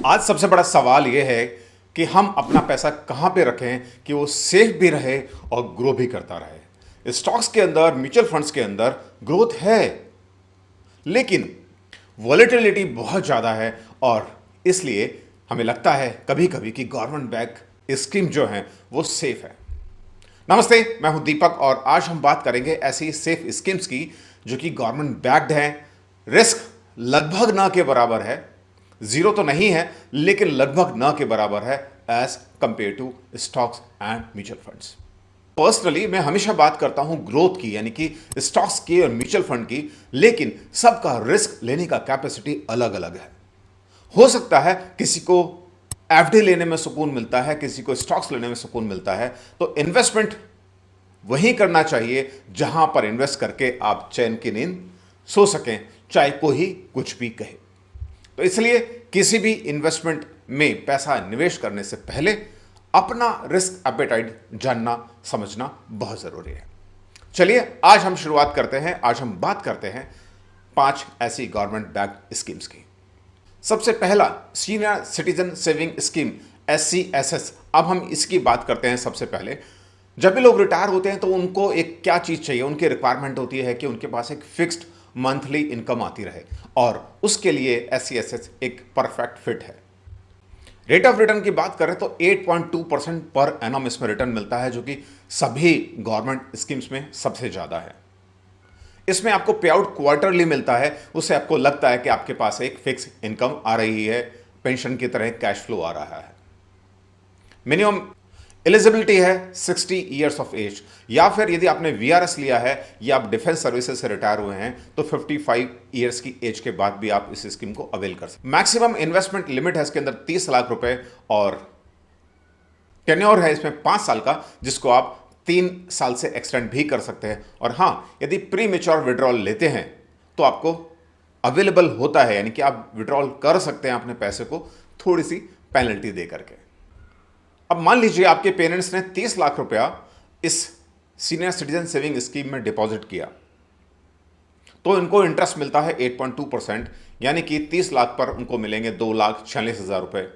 आज सबसे बड़ा सवाल यह है कि हम अपना पैसा कहां पे रखें कि वो सेफ भी रहे और ग्रो भी करता रहे। स्टॉक्स के अंदर, म्यूचुअल फंड्स के अंदर ग्रोथ है, लेकिन वॉलेटिलिटी बहुत ज़्यादा है और इसलिए हमें लगता है कभी कभी कि गवर्नमेंट बैक स्कीम जो है वो सेफ है। नमस्ते, मैं हूं दीपक और आज हम बात करेंगे ऐसी सेफ स्कीम्स की जो कि गवर्नमेंट बैक्ड हैं। रिस्क लगभग ना के बराबर है, जीरो तो नहीं है लेकिन लगभग ना के बराबर है as compare to stocks and mutual funds. Personally मैं हमेशा बात करता हूं ग्रोथ की, यानी कि स्टॉक्स की और म्यूचुअल फंड की, लेकिन सबका रिस्क लेने का कैपेसिटी अलग अलग है। हो सकता है किसी को एफडी लेने में सुकून मिलता है, किसी को स्टॉक्स लेने में सुकून मिलता है, तो इन्वेस्टमेंट वहीं करना चाहिए जहां पर इन्वेस्ट करके आप चैन की नींद सो सकें, चाहे कोई कुछ भी कहे। तो इसलिए किसी भी इन्वेस्टमेंट में पैसा निवेश करने से पहले अपना रिस्क एपेटाइट जानना समझना बहुत जरूरी है। चलिए आज हम शुरुआत करते हैं। आज हम बात करते हैं 5 ऐसी गवर्नमेंट बैक्ड स्कीम्स की। सबसे पहला senior citizen saving scheme SCSS। अब हम इसकी बात करते हैं। सबसे पहले जब भी लोग रिटायर होते हैं तो उनको एक क्या चीज़ चाहिए, उनकी रिक्वायरमेंट होती है कि उनके पास एक फिक्स्ड मंथली इनकम आती रहे और उसके लिए SCSS एक परफेक्ट फिट है। रेट ऑफ रिटर्न की बात करें तो 8.2% पर एनम इसमें रिटर्न मिलता है, जो कि सभी गवर्नमेंट स्कीम्स में सबसे ज़्यादा है। इसमें आपको पे आउट क्वार्टरली मिलता है, उससे आपको लगता है कि आपके पास एक फिक्स इनकम आ रही है, पेंशन की तरह कैश फ्लो आ रहा है। मिनिमम एलिजिबिलिटी है 60 ईयर्स ऑफ एज, या फिर यदि आपने VRS लिया है या आप डिफेंस सर्विसेज से रिटायर हुए हैं तो 55 ईयर्स की एज के बाद भी आप इस स्कीम को अवेल कर सकते हैं। मैक्सिमम इन्वेस्टमेंट लिमिट है इसके अंदर 30 लाख रुपए और टेन्योर है इसमें 5 साल का, जिसको आप 3 साल से एक्सटेंड भी कर सकते हैं। और हाँ, यदि प्री मेच्योर विड्रॉल लेते हैं तो आपको अवेलेबल होता है, यानी कि आप विड्रॉल कर सकते हैं अपने पैसे को थोड़ी सी पेनल्टी दे करके। अब मान लीजिए आपके पेरेंट्स ने 30 लाख रुपया इस सीनियर सिटीजन सेविंग स्कीम में डिपॉजिट किया, तो इनको इंटरेस्ट मिलता है 8.2%, यानी कि 30 लाख पर उनको मिलेंगे 2,46,000 रुपए।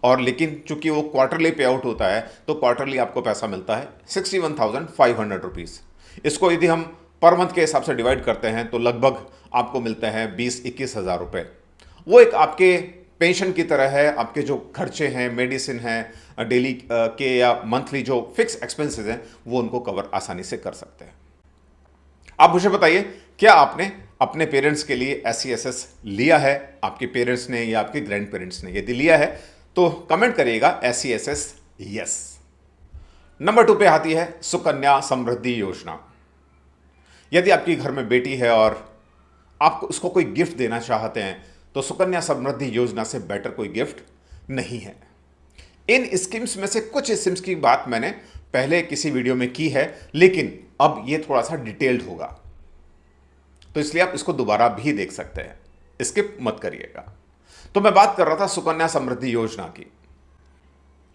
और लेकिन चूंकि वो क्वार्टरली पे आउट होता है तो क्वार्टरली आपको पैसा मिलता है 61,500 रुपीज़। इसको यदि हम पर मंथ के हिसाब से डिवाइड करते हैं तो लगभग आपको मिलते हैं 20-21 हज़ार रुपये। वो एक आपके पेंशन की तरह है। आपके जो खर्चे हैं, मेडिसिन हैं, डेली के या मंथली जो फिक्स एक्सपेंसेस हैं, वो उनको कवर आसानी से कर सकते हैं। आप मुझे बताइए, क्या आपने अपने पेरेंट्स के लिए SCSS लिया है? आपके पेरेंट्स ने या आपके ग्रैंड पेरेंट्स ने? यदि लिया है तो कमेंट करिएगा SCSS यस। नंबर 2 पे आती है सुकन्या समृद्धि योजना। यदि आपकी घर में बेटी है और आप उसको कोई गिफ्ट देना चाहते हैं तो सुकन्या समृद्धि योजना से बेटर कोई गिफ्ट नहीं है। इन स्कीम्स में से कुछ स्कीम्स की बात मैंने पहले किसी वीडियो में की है, लेकिन अब ये थोड़ा सा डिटेल्ड होगा, तो इसलिए आप इसको दोबारा भी देख सकते हैं, स्किप मत करिएगा। तो मैं बात कर रहा था सुकन्या समृद्धि योजना की।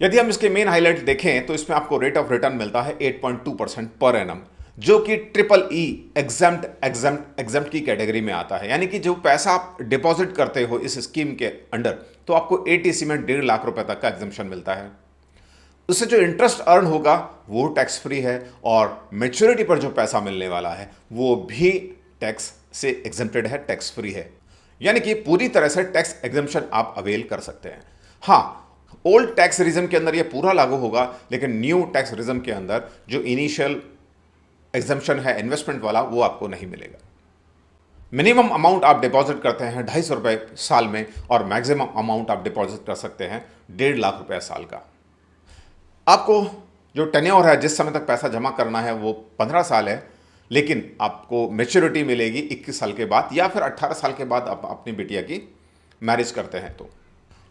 यदि हम इसके मेन हाईलाइट देखें तो इसमें आपको रेट ऑफ रिटर्न मिलता है 8.2% पर एनम, जो कि EEE एग्जम्प्ट की कैटेगरी में आता है। यानी कि जो पैसा आप डिपॉजिट करते हो इस स्कीम के अंडर, तो आपको ATC में 1.5 लाख रुपए तक का एग्जम्पशन मिलता है। उससे जो इंटरेस्ट अर्न होगा वो टैक्स फ्री है और मैच्योरिटी पर जो पैसा मिलने वाला है वो भी टैक्स से एग्जम्प्टेड है, टैक्स फ्री है। यानी कि पूरी तरह से टैक्स एग्जम्पशन आप अवेल कर सकते हैं। हाँ, ओल्ड टैक्स रिजम के अंदर ये पूरा लागू होगा, लेकिन न्यू टैक्स रिजम के अंदर जो इनिशियल एग्जम्पशन है इन्वेस्टमेंट वाला, वो आपको नहीं मिलेगा। मिनिमम अमाउंट आप डिपॉजिट करते हैं 250 रुपये साल में और मैक्सिमम अमाउंट आप डिपॉजिट कर सकते हैं 1.5 लाख रुपये साल का। आपको जो टेन्योर है, जिस समय तक पैसा जमा करना है, वो 15 साल है, लेकिन आपको मैच्योरिटी मिलेगी 21 साल के बाद या फिर 18 साल के बाद आप अपनी बिटिया की मैरिज करते हैं तो।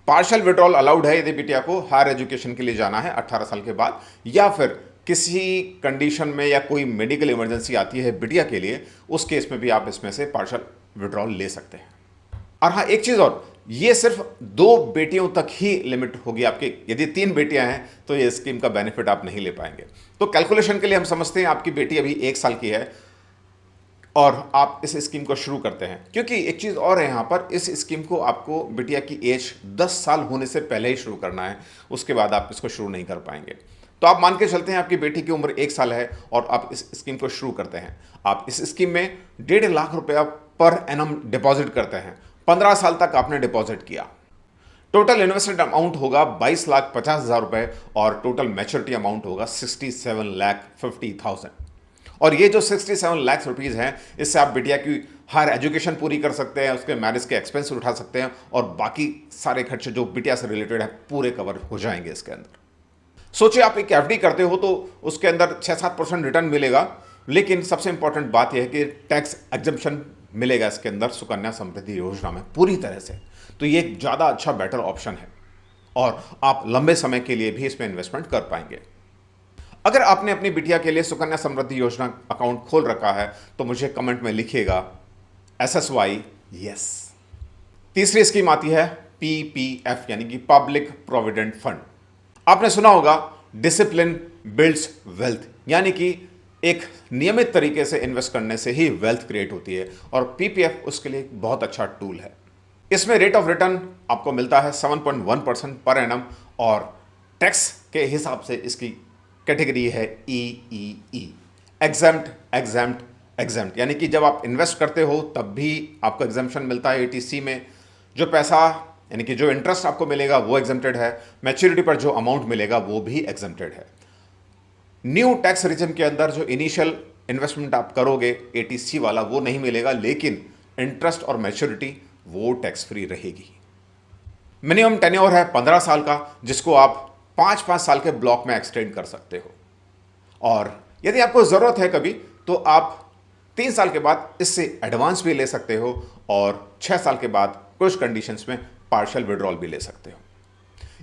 पार्शियल विड्रॉल अलाउड है यदि बिटिया को हायर एजुकेशन के लिए जाना है 18 साल के बाद, या फिर किसी कंडीशन में या कोई मेडिकल इमरजेंसी आती है बिटिया के लिए, उस केस में भी आप इसमें से पार्शियल विड्रॉल ले सकते हैं। और हाँ, एक चीज़ और, ये सिर्फ 2 बेटियों तक ही लिमिट होगी आपकी। यदि 3 बेटियां हैं तो ये स्कीम का बेनिफिट आप नहीं ले पाएंगे। तो कैलकुलेशन के लिए हम समझते हैं आपकी बेटी अभी 1 साल की है, और आप इस स्कीम को शुरू करते हैं, क्योंकि एक चीज़ और है यहाँ पर, इस स्कीम को आपको बिटिया की एज 10 साल होने से पहले ही शुरू करना है, उसके बाद आप इसको शुरू नहीं कर पाएंगे। तो आप मान के चलते हैं आपकी बेटी की उम्र 1 साल है और आप इस स्कीम को शुरू करते हैं। आप इस स्कीम में 1.5 लाख रुपया पर एनम डिपॉजिट करते हैं। 15 साल तक आपने डिपॉजिट किया। टोटल इन्वेस्टेड अमाउंट होगा 22,50,000 रुपए और टोटल मैच्योरिटी अमाउंट होगा 67,50,000। और ये जो 67 लाख रुपीज़ हैं, इससे आप बिटिया की हर एजुकेशन पूरी कर सकते हैं, उसके मैरिज के एक्सपेंस उठा सकते हैं और बाकी सारे खर्चे जो बिटिया से रिलेटेड है पूरे कवर हो जाएंगे इसके अंदर। सोचिए आप एक एफडी करते हो तो उसके अंदर 6-7% रिटर्न मिलेगा, लेकिन सबसे इंपॉर्टेंट बात यह है कि टैक्स एग्जम्पशन मिलेगा इसके अंदर सुकन्या समृद्धि योजना में पूरी तरह से। तो ये एक ज़्यादा अच्छा बेटर ऑप्शन है और आप लंबे समय के लिए भी इसमें इन्वेस्टमेंट कर पाएंगे। अगर आपने अपनी बिटिया के लिए सुकन्या समृद्धि योजना अकाउंट खोल रखा है तो मुझे कमेंट में लिखिएगा SSY यस। तीसरी स्कीम आती है PPF यानी कि पब्लिक प्रोविडेंट फंड। आपने सुना होगा डिसिप्लिन बिल्ड्स वेल्थ, यानी कि एक नियमित तरीके से इन्वेस्ट करने से ही वेल्थ क्रिएट होती है और PPF उसके लिए एक बहुत अच्छा टूल है। इसमें रेट ऑफ रिटर्न आपको मिलता है 7.1% पर एनम और टैक्स के हिसाब से इसकी कैटेगरी है EEE एग्जम्प्ट एग्जम्प्ट एग्जम्प्ट, यानी कि जब आप इन्वेस्ट करते हो तब भी आपको एग्जम्पशन मिलता है ATC में। जो पैसा यानी कि जो इंटरेस्ट आपको मिलेगा वो एग्जम्प्टेड है, मैच्योरिटी पर जो अमाउंट मिलेगा वो भी एग्जम्प्टेड है। न्यू टैक्स रिजिम के अंदर जो इनिशियल इन्वेस्टमेंट आप करोगे ATC वाला वो नहीं मिलेगा, लेकिन इंटरेस्ट और मैच्योरिटी वो टैक्स फ्री रहेगी। मिनिमम टेन्योर है 15 साल का, जिसको आप 5-5 साल के ब्लॉक में एक्सटेंड कर सकते हो और यदि आपको ज़रूरत है कभी तो आप 3 साल के बाद इससे एडवांस भी ले सकते हो और 6 साल के बाद कुछ कंडीशंस में पार्शियल विड्रॉल भी ले सकते हो।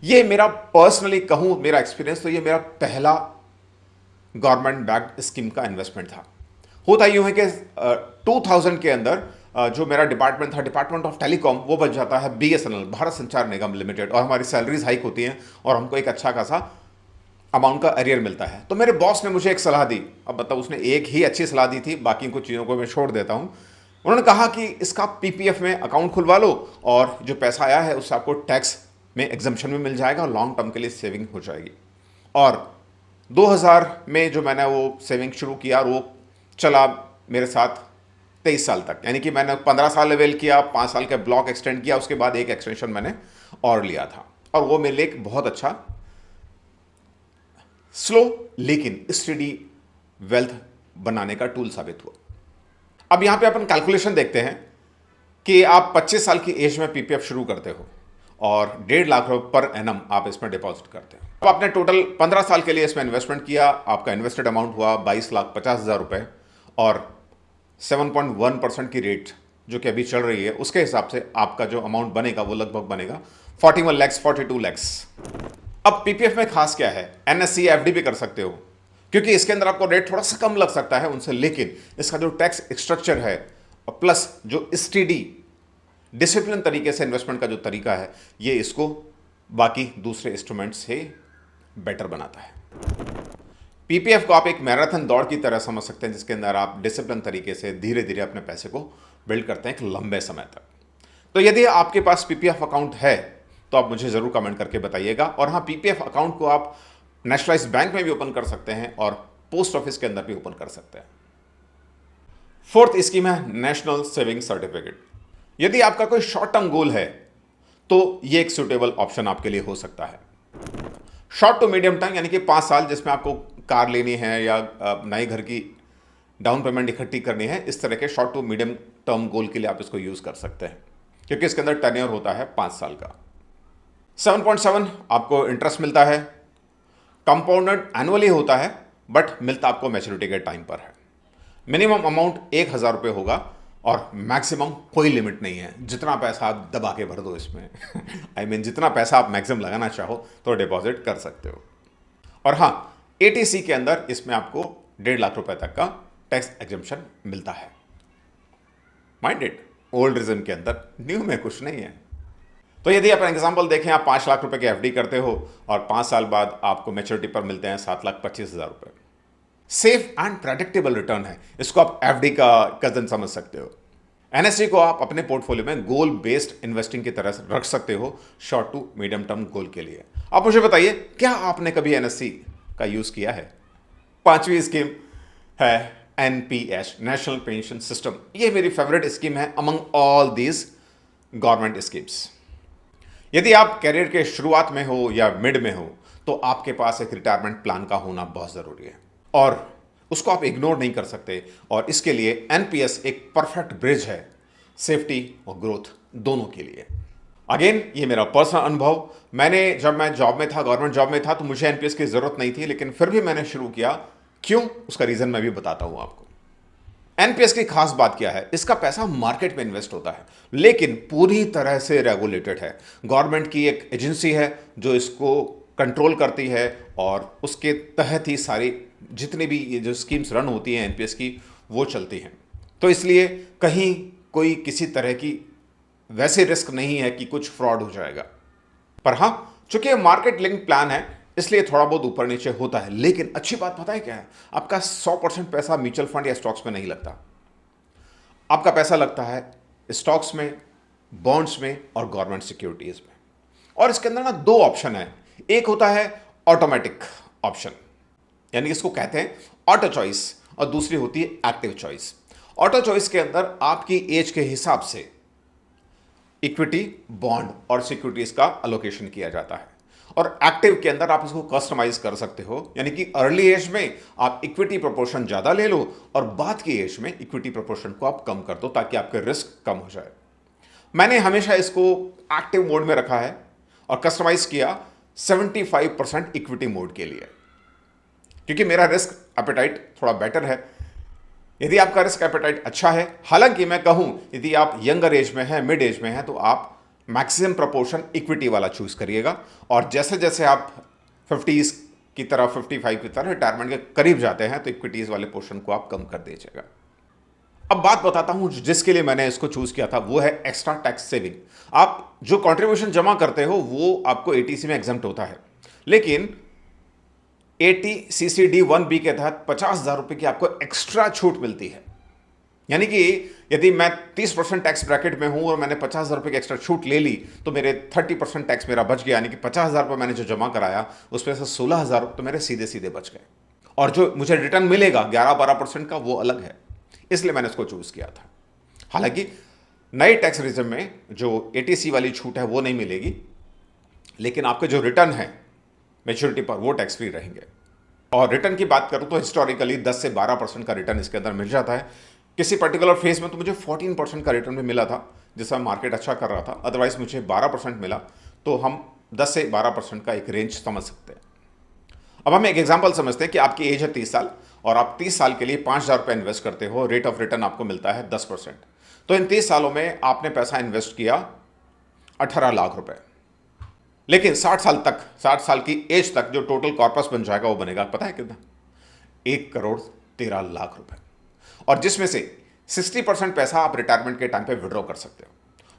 ये मेरा पर्सनली कहूं मेरा एक्सपीरियंस तो ये मेरा पहला गवर्नमेंट बैक्ड स्कीम का इन्वेस्टमेंट था। होता यूं है कि 2000 के अंदर जो मेरा डिपार्टमेंट था, डिपार्टमेंट ऑफ टेलीकॉम, वो बन जाता है BSNL भारत संचार निगम लिमिटेड और हमारी सैलरीज हाइक होती हैं और हमको एक अच्छा खासा अमाउंट का अरियर मिलता है। तो मेरे बॉस ने मुझे एक सलाह दी, अब मतलब उसने एक ही अच्छी सलाह दी थी, बाकी कुछ चीज़ों को मैं छोड़ देता हूँ। उन्होंने कहा कि इसका PPF में अकाउंट खुलवा लो और जो पैसा आया है उससे आपको टैक्स में एग्जम्पशन भी मिल जाएगा और लॉन्ग टर्म के लिए सेविंग हो जाएगी। और 2000 में जो मैंने वो सेविंग शुरू किया और वो चला मेरे साथ 23 साल तक, यानी कि मैंने 15 साल लेवल किया, 5 साल का ब्लॉक एक्सटेंड किया, उसके बाद एक एक्सटेंशन मैंने और लिया था और वो मेरे लिए एक बहुत अच्छा स्लो लेकिन स्टडी वेल्थ बनाने का टूल साबित हुआ। अब यहां पे अपन कैलकुलेशन देखते हैं कि आप 25 साल की एज में PPF शुरू करते हो और 1.5 लाख रुपए पर एनम आप इसमें डिपॉजिट करते हो। अब आपने टोटल 15 साल के लिए इसमें इन्वेस्टमेंट किया, आपका इन्वेस्टेड अमाउंट हुआ 22,50,000 रुपए और 7.1% की रेट जो कि अभी चल रही है उसके हिसाब से आपका जो अमाउंट बनेगा वो लगभग बनेगा 41 lakhs 42 lakhs। अब PPF में खास क्या है, NSE FD भी कर सकते हो क्योंकि इसके अंदर आपको रेट थोड़ा सा कम लग सकता है उनसे, लेकिन इसका जो टैक्स स्ट्रक्चर है और प्लस जो स्टडी डिसिप्लिन तरीके से इन्वेस्टमेंट का जो तरीका है ये इसको बाकी दूसरे इंस्ट्रूमेंट से बेटर बनाता है। PPF को आप एक मैराथन दौड़ की तरह समझ सकते हैं जिसके अंदर आप डिसिप्लिन तरीके से धीरे धीरे अपने पैसे को बिल्ड करते हैं एक लंबे समय तक। तो यदि आपके पास PPF अकाउंट है तो आप मुझे ज़रूर कमेंट करके बताइएगा। और हाँ, PPF अकाउंट को आप नेशनलाइज बैंक में भी ओपन कर सकते हैं और पोस्ट ऑफिस के अंदर भी ओपन कर सकते हैं। फोर्थ स्कीम है नेशनल सेविंग सर्टिफिकेट। यदि आपका कोई शॉर्ट टर्म गोल है तो ये एक सुटेबल ऑप्शन आपके लिए हो सकता है। शॉर्ट टू मीडियम टर्म यानी कि 5 साल जिसमें आपको कार लेनी है या नए घर की डाउन पेमेंट इकट्ठी करनी है, इस तरह के short to medium term goal के लिए आप इसको यूज़ कर सकते हैं क्योंकि इसके अंदर टेन्योर होता है 5 साल का। 7.7 आपको इंटरेस्ट मिलता है, कंपाउंडेड एनुअली होता है बट मिलता आपको मैच्योरिटी के टाइम पर है। मिनिमम अमाउंट 1,000 रुपये होगा और मैक्सिमम कोई लिमिट नहीं है, जितना पैसा आप दबा के भर दो इसमें आई मीन जितना पैसा आप मैक्सिमम लगाना चाहो तो डिपॉजिट कर सकते हो। और हाँ, ATC के अंदर इसमें आपको 1.5 लाख रुपए तक का टैक्स एग्जम्पशन मिलता है। माइंडेड ओल्ड रिज्म के अंदर, न्यू में कुछ नहीं है। तो यदि आप एग्जांपल देखें, आप 5 लाख रुपए की FD करते हो और 5 साल बाद आपको मैच्योरिटी पर मिलते हैं 7,25,000 रुपये। सेफ एंड प्रेडिक्टेबल रिटर्न है। इसको आप एफडी का कजन समझ सकते हो। एनएससी को आप अपने पोर्टफोलियो में गोल बेस्ड इन्वेस्टिंग की तरह रख सकते हो, short to medium term goal के लिए। आप मुझे बताइए, क्या आपने कभी एनएससी का यूज किया है? पांचवी स्कीम है एनपीएस, नेशनल पेंशन सिस्टम। ये मेरी फेवरेट स्कीम है among all these government schemes. यदि आप कैरियर के शुरुआत में हो या मिड में हो तो आपके पास एक रिटायरमेंट प्लान का होना बहुत जरूरी है और उसको आप इग्नोर नहीं कर सकते। और इसके लिए एनपीएस एक परफेक्ट ब्रिज है, सेफ्टी और ग्रोथ दोनों के लिए। अगेन, ये मेरा पर्सनल अनुभव। जब मैं जॉब में था, गवर्नमेंट जॉब में था, तो मुझे एनपीएस की जरूरत नहीं थी, लेकिन फिर भी मैंने शुरू किया। क्यों? उसका रीजन मैं भी बताता हूं आपको। एनपीएस की खास बात क्या है? इसका पैसा मार्केट में इन्वेस्ट होता है, लेकिन पूरी तरह से रेगुलेटेड है। गवर्नमेंट की एक एजेंसी है जो इसको कंट्रोल करती है और उसके तहत ही सारी जितनी भी ये जो स्कीम्स रन होती हैं एनपीएस की, वो चलती हैं। तो इसलिए कहीं कोई किसी तरह की वैसे रिस्क नहीं है कि कुछ फ्रॉड हो जाएगा। पर हां, चूंकि मार्केट लिंक प्लान है इसलिए थोड़ा बहुत ऊपर नीचे होता है। लेकिन अच्छी बात पता है क्या है? आपका 100% पैसा म्यूचुअल फंड या स्टॉक्स में नहीं लगता। आपका पैसा लगता है स्टॉक्स में, बॉन्ड्स में और गवर्नमेंट सिक्योरिटीज में। और इसके अंदर ना दो ऑप्शन है। एक होता है ऑटोमेटिक ऑप्शन, यानी इसको कहते हैं ऑटो चॉइस, और दूसरी होती है एक्टिव चॉइस। ऑटो चॉइस के अंदर आपकी एज के हिसाब से इक्विटी, बॉन्ड और सिक्योरिटीज का अलोकेशन किया जाता है। और एक्टिव के अंदर आप इसको कस्टमाइज कर सकते हो, यानी कि अर्ली एज में आप इक्विटी प्रोपोर्शन ज्यादा ले लो और बाद की एज में इक्विटी प्रोपोर्शन को आप कम कर दो ताकि आपके रिस्क कम हो जाए। मैंने हमेशा इसको एक्टिव मोड में रखा है और कस्टमाइज किया 75% इक्विटी मोड के लिए, क्योंकि मेरा रिस्क एपेटाइट थोड़ा बेटर है। यदि आपका रिस्क एपेटाइट अच्छा है, हालांकि मैं कहूं यदि आप यंगर एज में हैं, मिड एज में हैं, तो आप मैक्सिमम प्रपोर्शन इक्विटी वाला चूज करिएगा। और जैसे जैसे आप 50s की तरह, 55 की तरह रिटायरमेंट के करीब जाते हैं तो इक्विटीज वाले पोर्शन को आप कम कर दीजिएगा। अब बात बताता हूं जिसके लिए मैंने इसको चूज किया था, वो है एक्स्ट्रा टैक्स सेविंग। आप जो कंट्रीब्यूशन जमा करते हो वो आपको एटीसी में एग्जम्प्ट होता है, लेकिन 80CCD1B के तहत 50,000 रुपए की आपको एक्स्ट्रा छूट मिलती है। यानी कि यदि मैं 30% टैक्स ब्रैकेट में हूं और मैंने 50,000 रुपए की एक्स्ट्रा छूट ले ली तो मेरे 30% टैक्स मेरा बच गया, यानी कि 50,000 रुपए मैंने जो जमा कराया उसमें से 16,000 रुपए तो मेरे सीधे सीधे बच गए। और जो मुझे रिटर्न मिलेगा 11-12% का, वो अलग है। इसलिए मैंने इसको चूज किया था। हालांकि नए टैक्स रिजिम में जो एटीसी वाली छूट है वो नहीं मिलेगी, लेकिन आपके जो रिटर्न है मैच्योरिटी पर वो टैक्स फ्री रहेंगे। और रिटर्न की बात करूं तो हिस्टोरिकली 10 से 12% का रिटर्न इसके अंदर मिल जाता है। किसी पर्टिकुलर फेज में तो मुझे 14% का रिटर्न भी मिला था, जिसमें मार्केट अच्छा कर रहा था। अदरवाइज मुझे 12% मिला, तो हम 10 से 12% का एक रेंज समझ सकते हैं। अब हम एक एग्जांपल समझते हैं कि आपकी एज है 30 साल और आप 30 साल के लिए 5,000 रुपये इन्वेस्ट करते हो, रेट ऑफ रिटर्न आपको मिलता है 10%। तो इन 30 सालों में आपने पैसा इन्वेस्ट किया 18 लाख रुपए। लेकिन 60 साल की एज तक जो टोटल कॉर्पस बन जाएगा वो बनेगा, पता है कितना? 1,13,00,000 रुपए। और जिसमें से 60% पैसा आप रिटायरमेंट के टाइम पे विड्रॉ कर सकते हो,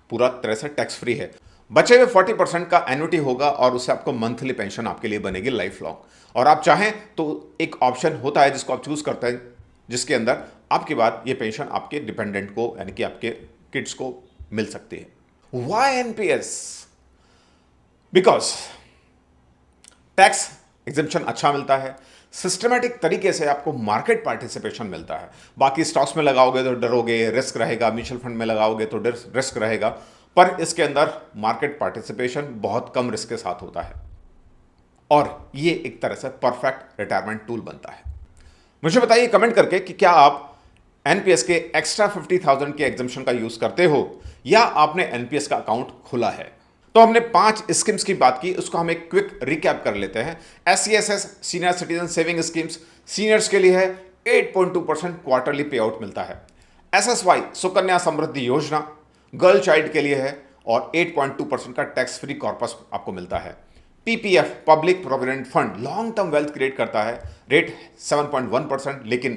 पूरा तरह से टैक्स फ्री है। बचे हुए 40% का एन्युटी होगा और उससे आपको मंथली पेंशन आपके लिए बनेगी लाइफ लॉन्ग। और आप चाहें तो एक ऑप्शन होता है जिसको आप चूज करते हैं, जिसके अंदर आपके बाद ये पेंशन आपके डिपेंडेंट को, यानी कि आपके किड्स को मिल सकती है। Why NPS? Because tax exemption अच्छा मिलता है, सिस्टमेटिक तरीके से आपको मार्केट पार्टिसिपेशन मिलता है। बाकी स्टॉक्स में लगाओगे तो डरोगे, रिस्क रहेगा, म्यूचुअल फंड में लगाओगे तो रिस्क रहेगा, पर इसके अंदर मार्केट पार्टिसिपेशन बहुत कम रिस्क के साथ होता है और ये एक तरह से परफेक्ट रिटायरमेंट टूल बनता है। मुझे बताइए कमेंट करके कि क्या आप एनपीएस के एक्स्ट्रा 50,000 के एग्जेम्पशन का यूज करते हो या आपने एनपीएस का अकाउंट खोला है। तो हमने 5 स्कीम्स की बात की, उसको हम एक क्विक रिकैप कर लेते हैं। SCSS senior citizen saving schemes, seniors के लिए है 8.2% क्वार्टरली पे आउट मिलता है। एसएसवाई सुकन्या समृद्धि योजना गर्ल चाइल्ड के लिए है और 8.2% का टैक्स फ्री कॉर्पस आपको मिलता है। PPF public provident fund long term wealth create करता है, रेट 7.1%, लेकिन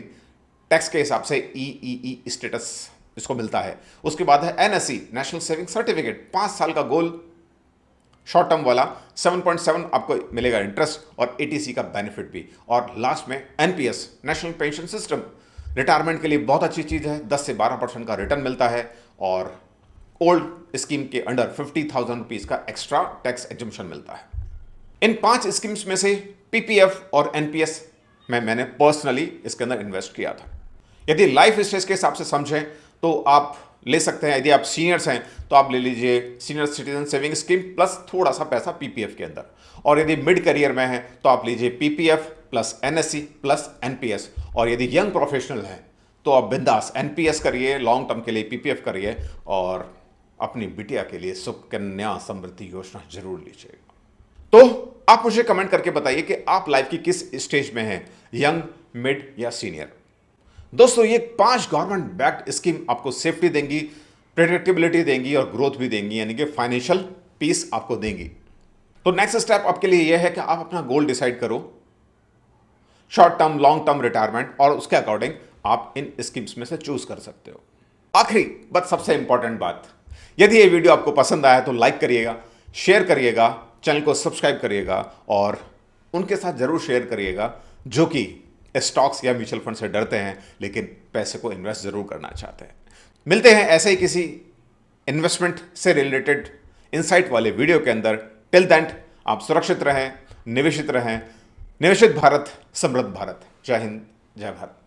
टैक्स के हिसाब से ईईई स्टेटस इसको मिलता है। उसके बाद है एनएससी नेशनल सेविंग सर्टिफिकेट, 5 साल का गोल शॉर्ट टर्म वाला 7.7 आपको मिलेगा इंटरेस्ट और एटीसी का बेनिफिट भी। और लास्ट में NPS, national pension system, retirement के लिए बहुत अच्छी चीज़ है। 10 से 12% का रिटर्न मिलता है और ओल्ड स्कीम के अंडर 50,000 रुपीज़ का एक्स्ट्रा टैक्स एग्जम्पशन मिलता है। इन 5 स्कीम्स में से पीपीएफ और एनपीएस में मैंने पर्सनली इसके अंदर इन्वेस्ट किया था। यदि लाइफ स्टेज के हिसाब से समझें तो आप ले सकते हैं। यदि आप सीनियर्स हैं तो आप ले लीजिए senior citizen saving scheme plus थोड़ा सा पैसा पीपीएफ के अंदर, और यदि मिड करियर में है तो आप लीजिए PPF plus NSC plus NPS. और यदि यंग प्रोफेशनल हैं तो आप बिंदास एनपीएस करिए, लॉन्ग टर्म के लिए पीपीएफ करिए और अपनी बिटिया के लिए सुकन्या समृद्धि योजना जरूर लीजिएगा। तो आप मुझे कमेंट करके बताइए कि आप लाइफ की किस स्टेज में हैं, यंग, मिड या सीनियर। दोस्तों, ये 5 गवर्नमेंट बैक्ड स्कीम आपको सेफ्टी देंगी, प्रेडिक्टेबिलिटी देंगी और ग्रोथ भी देंगी, यानी कि फाइनेंशियल पीस आपको देंगी। तो नेक्स्ट स्टेप आपके लिए यह है कि आप अपना गोल डिसाइड करो, short term, long term retirement, और उसके अकॉर्डिंग आप इन स्कीम्स में से चूज कर सकते हो। आखिरी बट सबसे इंपॉर्टेंट बात, यदि ये वीडियो आपको पसंद आया तो लाइक करिएगा, शेयर करिएगा, चैनल को सब्सक्राइब करिएगा और उनके साथ जरूर शेयर करिएगा जो कि स्टॉक्स या म्यूचुअल फंड से डरते हैं लेकिन पैसे को इन्वेस्ट जरूर करना चाहते हैं। मिलते हैं ऐसे ही किसी इन्वेस्टमेंट से रिलेटेड इनसाइट वाले वीडियो के अंदर। टिल देन आप सुरक्षित रहें, निवेशित रहें। निवेशित भारत, समृद्ध भारत। जय हिंद, जय भारत।